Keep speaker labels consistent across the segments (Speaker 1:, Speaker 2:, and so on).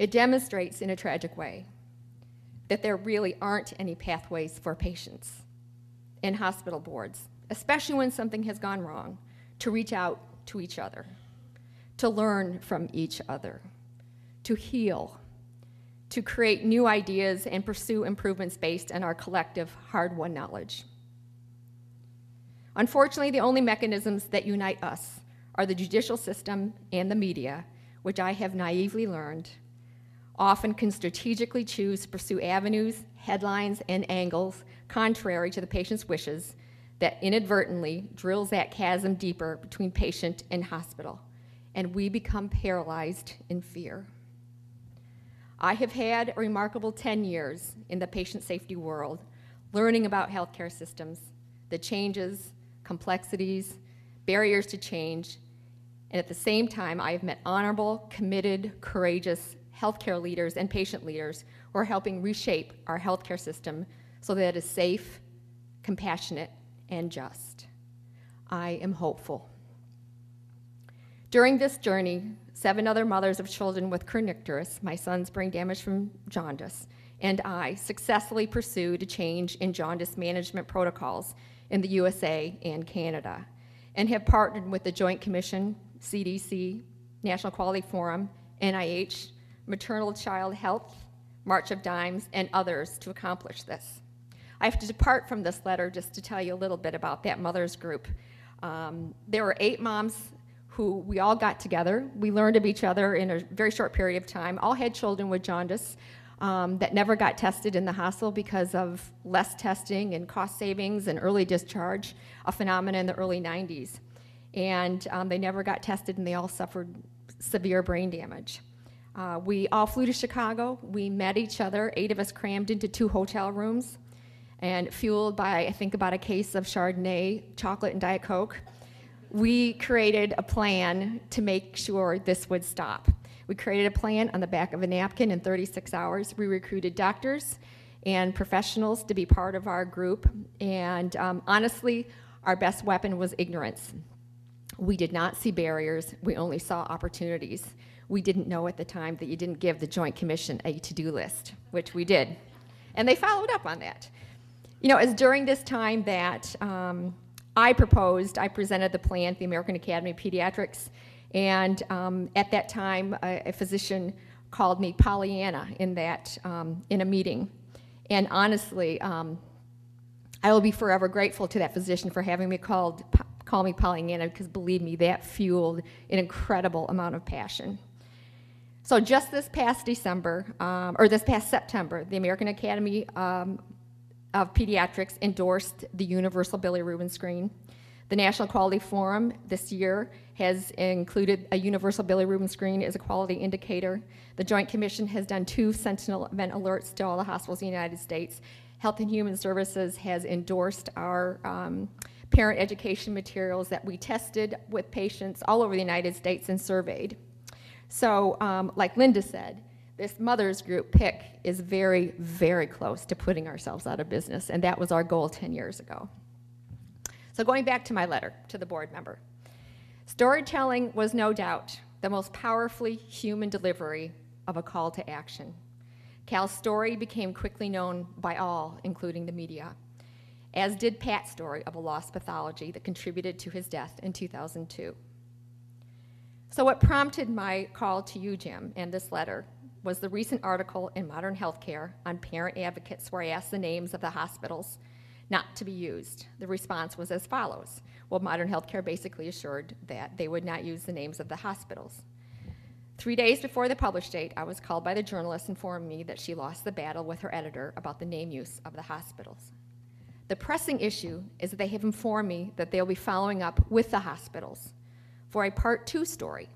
Speaker 1: It demonstrates in a tragic way that there really aren't any pathways for patients and hospital boards, especially when something has gone wrong, to reach out to each other, to learn from each other, to heal, to create new ideas and pursue improvements based on our collective hard-won knowledge. Unfortunately, the only mechanisms that unite us are the judicial system and the media, which I have naively learned often can strategically choose to pursue avenues, headlines, and angles contrary to the patient's wishes that inadvertently drills that chasm deeper between patient and hospital, and we become paralyzed in fear. I have had a remarkable 10 years in the patient safety world, learning about healthcare systems, the changes, complexities, barriers to change, and at the same time, I have met honorable, committed, courageous healthcare leaders and patient leaders who are helping reshape our healthcare system so that it is safe, compassionate, and just. I am hopeful. During this journey, 7 other mothers of children with kernicterus, my son's brain damage from jaundice, and I successfully pursued a change in jaundice management protocols in the USA and Canada, and have partnered with the Joint Commission, CDC, National Quality Forum, NIH, Maternal Child Health, March of Dimes, and others to accomplish this. I have to depart from this letter just to tell you a little bit about that mothers group. There were 8 moms who we all got together. We learned of each other in a very short period of time. All had children with jaundice that never got tested in the hospital because of less testing and cost savings and early discharge, a phenomenon in the early 90s. And they never got tested, and they all suffered severe brain damage. We all flew to Chicago. We met each other, 8 of us crammed into 2 hotel rooms, and fueled by, I think, about a case of Chardonnay, chocolate, and Diet Coke, we created a plan to make sure this would stop. We created a plan on the back of a napkin in 36 hours. We recruited doctors and professionals to be part of our group, and honestly, our best weapon was ignorance. We did not see barriers. We only saw opportunities. We didn't know at the time that you didn't give the Joint Commission a to-do list, which we did. And they followed up on that. You know, as during this time that I presented the plan to the American Academy of Pediatrics, and at that time, a physician called me Pollyanna in a meeting. And honestly, I will be forever grateful to that physician for having me call me Pollyanna, because believe me, that fueled an incredible amount of passion. So just this past September, the American Academy of Pediatrics endorsed the universal bilirubin screen. The National Quality Forum this year has included a universal bilirubin screen as a quality indicator. The Joint Commission has done 2 sentinel event alerts to all the hospitals in the United States. Health and Human Services has endorsed our parent education materials that we tested with patients all over the United States and surveyed. So, like Linda said, this mothers group pick is very, very close to putting ourselves out of business, and that was our goal 10 years ago. So going back to my letter to the board member, storytelling was no doubt the most powerfully human delivery of a call to action. Cal's story became quickly known by all, including the media, as did Pat's story of a lost pathology that contributed to his death in 2002. So what prompted my call to you, Jim, and this letter was the recent article in Modern Healthcare on parent advocates where I asked the names of the hospitals not to be used. The response was as follows. Well, Modern Healthcare basically assured that they would not use the names of the hospitals. 3 days before the publish date, I was called by the journalist informing me that she lost the battle with her editor about the name use of the hospitals. The pressing issue is that they have informed me that they'll be following up with the hospitals for a Part 2 story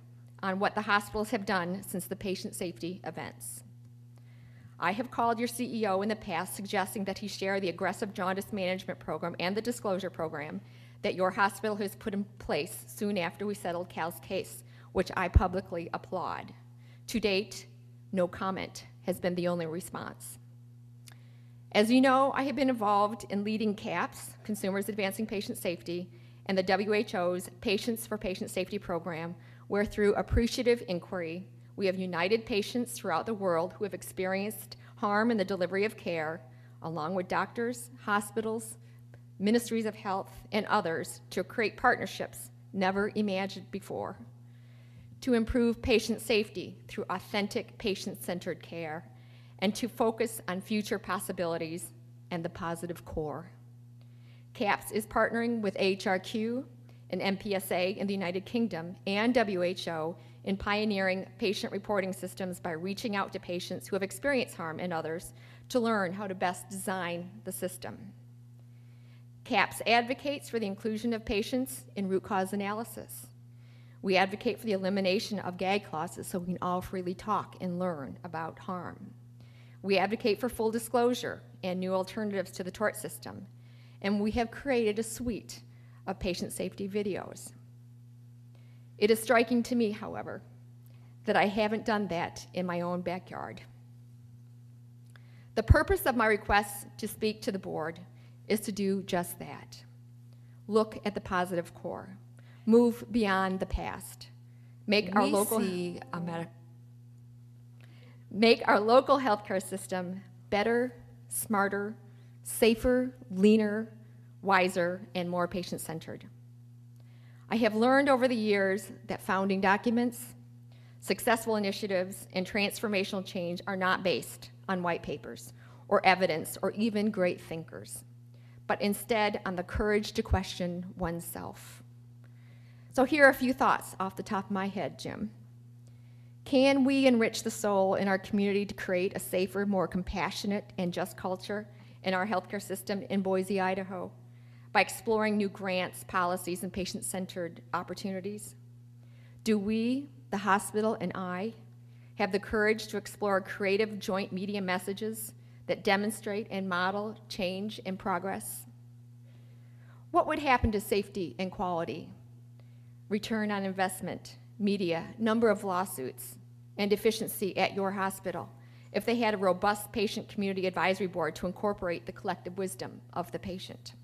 Speaker 1: on what the hospitals have done since the patient safety events. I have called your CEO in the past suggesting that he share the aggressive jaundice management program and the disclosure program that your hospital has put in place soon after we settled Cal's case, which I publicly applaud. To date, no comment has been the only response. As you know, I have been involved in leading CAPS, Consumers Advancing Patient Safety, and the WHO's Patients for Patient Safety program, where through appreciative inquiry, We have united patients throughout the world who have experienced harm in the delivery of care, along with doctors, hospitals, ministries of health, and others, to create partnerships never imagined before, to improve patient safety through authentic patient-centered care, and to focus on future possibilities and the positive core. CAPS is partnering with AHRQ and MPSA in the United Kingdom and WHO in pioneering patient reporting systems by reaching out to patients who have experienced harm and others to learn how to best design the system. CAPS advocates for the inclusion of patients in root cause analysis. We advocate for the elimination of gag clauses so we can all freely talk and learn about harm. We advocate for full disclosure and new alternatives to the tort system. And we have created a suite of patient safety videos. It is striking to me, however, that I haven't done that in my own backyard. The purpose of my request to speak to the board is to do just that. Look at the positive core. Move beyond the past. Make our local healthcare system better, smarter, safer, leaner, wiser, and more patient-centered. I have learned over the years that founding documents, successful initiatives, and transformational change are not based on white papers or evidence or even great thinkers, but instead on the courage to question oneself. So here are a few thoughts off the top of my head, Jim. Can we enrich the soul in our community to create a safer, more compassionate, and just culture in our healthcare system in Boise, Idaho, by exploring new grants, policies, and patient-centered opportunities? Do we, the hospital and I, have the courage to explore creative joint media messages that demonstrate and model change and progress? What would happen to safety and quality, return on investment, media, number of lawsuits, and efficiency at your hospital if they had a robust patient community advisory board to incorporate the collective wisdom of the patient?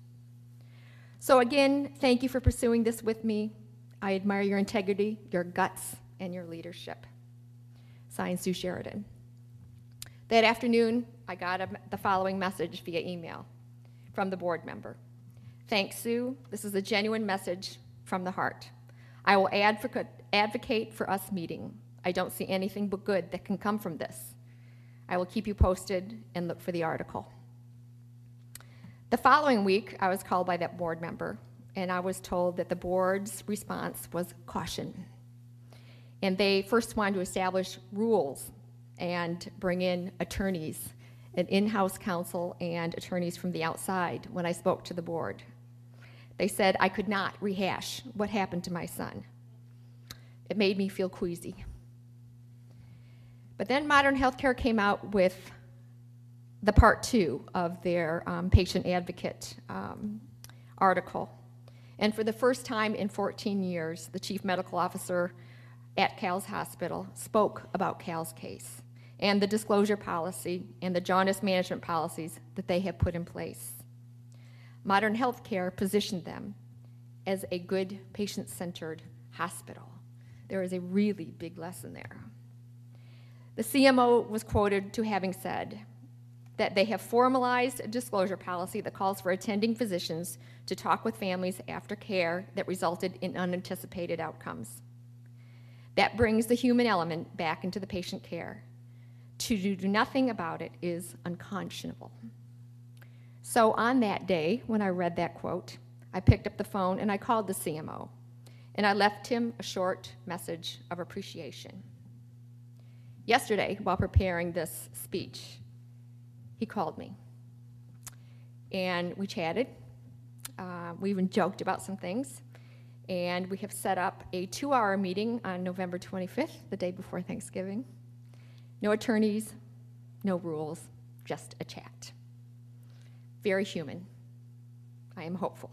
Speaker 1: So again, thank you for pursuing this with me. I admire your integrity, your guts, and your leadership. Signed, Sue Sheridan. That afternoon, I got the following message via email from the board member. Thanks, Sue. This is a genuine message from the heart. I will advocate for us meeting. I don't see anything but good that can come from this. I will keep you posted and look for the article. The following week, I was called by that board member, and I was told that the board's response was caution. And they first wanted to establish rules and bring in attorneys, an in-house counsel and attorneys from the outside when I spoke to the board. They said I could not rehash what happened to my son. It made me feel queasy. But then Modern Healthcare came out with the part 2 of their patient advocate article. And for the first time in 14 years, the chief medical officer at Cal's hospital spoke about Cal's case and the disclosure policy and the jaundice management policies that they have put in place. Modern Healthcare positioned them as a good patient-centered hospital. There is a really big lesson there. The CMO was quoted to having said that they have formalized a disclosure policy that calls for attending physicians to talk with families after care that resulted in unanticipated outcomes. That brings the human element back into the patient care. To do nothing about it is unconscionable. So on that day, when I read that quote, I picked up the phone and I called the CMO, and I left him a short message of appreciation. Yesterday, while preparing this speech, he called me, and we chatted. We even joked about some things, and we have set up a 2-hour meeting on November 25th, the day before Thanksgiving. No attorneys, no rules, just a chat. Very human. I am hopeful.